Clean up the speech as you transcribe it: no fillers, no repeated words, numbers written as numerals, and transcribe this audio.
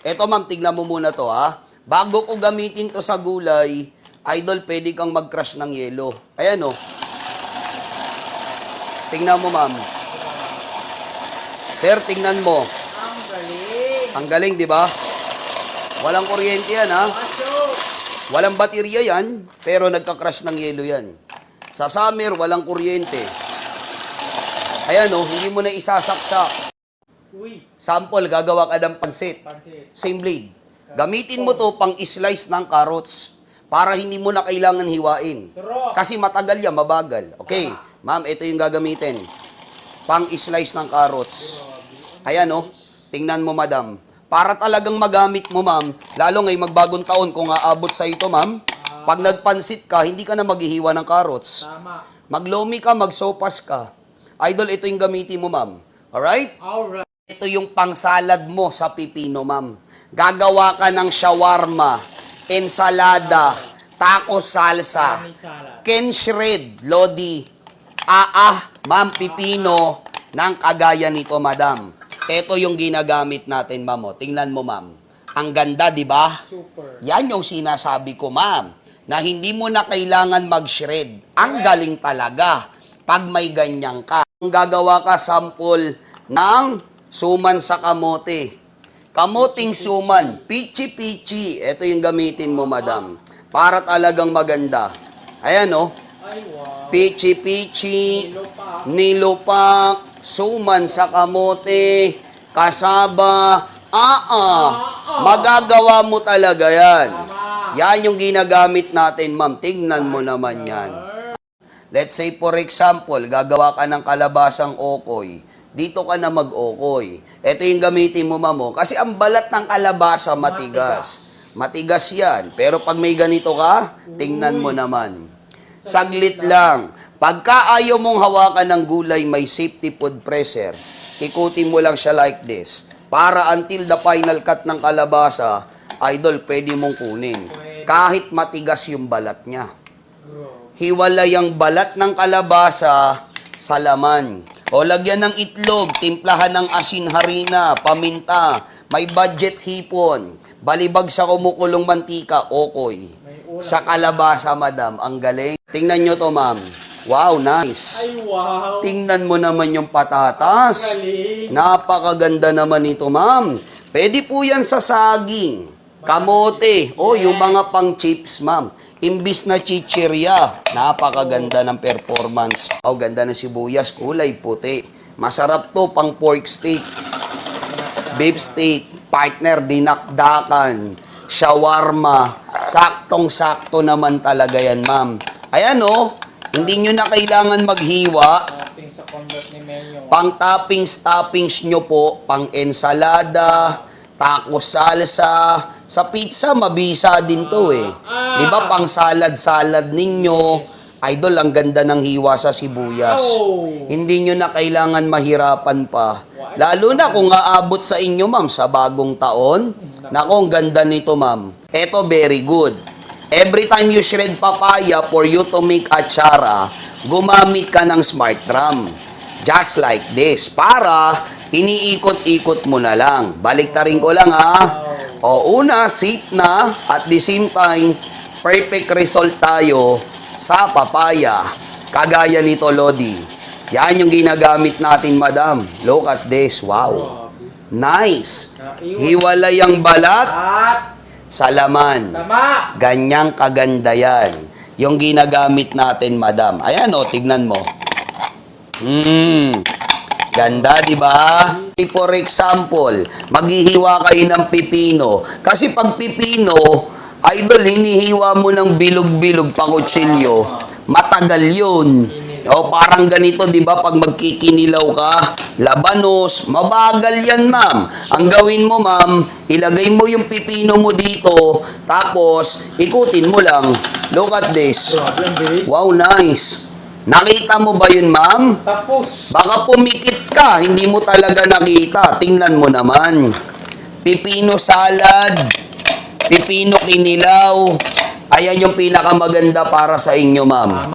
Eto ma'am, tignan mo muna to ha. Bago ko gamitin to sa gulay, idol, pwede kang mag-crush ng yelo. Ayan o. Tingnan mo ma'am. Sir, tingnan mo. Ang galing. Ang galing, di ba? Walang kuryente yan ha. Walang baterya yan, pero nagka-crush ng yelo yan. Sa summer, walang kuryente. Ayan o, hindi mo na isasaksak. Uy. Sample, gagawa ka ng pansit. Same blade. Gamitin mo to pang slice ng carrots para hindi mo na kailangan hiwain. Kasi matagal yan, mabagal. Okay, ma'am, ito yung gagamitin. Pang slice ng carrots. Ayan o, tingnan mo madam. Para talagang magamit mo ma'am, lalo ngayong magbagong taon kung aabot sa ito ma'am, pag nagpansit ka, hindi ka na maghihiwa ng carrots. Maglomi ka, magsopas ka. Idol, ito yung gamitin mo ma'am. Alright? Alright. Ito yung pangsalad mo sa pipino, ma'am. Gagawa ka ng shawarma, ensalada, taco salsa, ken shred, lodi, ma'am, pipino, ng kagaya nito, madam. Ito yung ginagamit natin, ma'am. O, tingnan mo, ma'am. Ang ganda, di ba? Super. Yan yung sinasabi ko, ma'am, na hindi mo na kailangan mag-shred. Ang galing talaga pag may ganyan ka. Kung gagawa ka sample ng suman sa kamote. Kamoting suman, pichi-pichi. Ito yung gamitin mo, madam. Para talagang maganda. Ayan, oh. Ay, wow. Pichi-pichi, nilupak, suman sa kamote, kasaba, magagawa mo talaga yan. Yan yung ginagamit natin, ma'am. Tingnan mo naman yan. Let's say, for example, gagawa ka ng kalabasang okoy. Dito ka na mag-okoy. Ito yung gamitin mo, mamo. Kasi ang balat ng kalabasa matigas. Matigas yan. Pero pag may ganito ka, tingnan mo naman. Saglit lang. Pagka ayaw mong hawakan ng gulay, may safety food pressure. Ikutin mo lang siya like this. Para until the final cut ng kalabasa, idol, pwede mong kunin. Kahit matigas yung balat niya. Hiwalay ang balat ng kalabasa sa laman. O lagyan ng itlog, timplahan ng asin harina, paminta, may budget hipon, balibag sa kumukulong mantika, okoy. Sa kalabasa, madam, ang galing. Tingnan nyo to, ma'am. Wow, nice. Ay, wow. Tingnan mo naman yung patatas. Galing. Napakaganda naman ito, ma'am. Pwede po yan sa saging, kamote, o yung mga pang chips, ma'am. Imbis na chichirya, napakaganda ng performance. Oh, ganda ng sibuyas, kulay puti. Masarap to pang pork steak, beef steak, partner, dinakdakan, shawarma. Saktong-sakto naman talaga yan, ma'am. Ayan oh, hindi nyo na kailangan maghiwa. Sa convert ni Menyo. Pang toppings nyo po, pang ensalada, taco salsa. Sa pizza, mabisa din to eh. Di ba pang salad ninyo, idol, ang ganda ng hiwa sa sibuyas. Hindi nyo na kailangan mahirapan pa. Lalo na kung aabot sa inyo, ma'am, sa bagong taon. Naku, ang ganda nito, ma'am. Eto, very good. Every time you shred papaya for you to make atsara, gumamit ka ng smart drum. Just like this. Para iniikot-ikot mo na lang. Baliktarin ko lang ha. O una, safe na. At the same time, perfect result tayo sa papaya. Kagaya nito, Lodi. Yan yung ginagamit natin, madam. Look at this. Wow. Nice. Hiwalay ang balat sa laman. Ganyang kaganda yan. Yung ginagamit natin, madam. Ayan o, tignan mo. Ganda, di ba? For example, maghihiwa kayo ng pipino. Kasi pag pipino, idol, hinihiwa mo ng bilog-bilog pa kutsilyo. Matagal yun. O parang ganito, di ba? Pag magkikinilaw ka, labanos, mabagal yan, ma'am. Ang gawin mo, ma'am, ilagay mo yung pipino mo dito, tapos ikutin mo lang. Look at this. Wow, nice. Nakita mo ba yun, ma'am? Tapos. Baka pumikit ka, hindi mo talaga nakita. Tingnan mo naman. Pipino salad, pipino kinilaw. Ayan yung pinakamaganda para sa inyo, ma'am.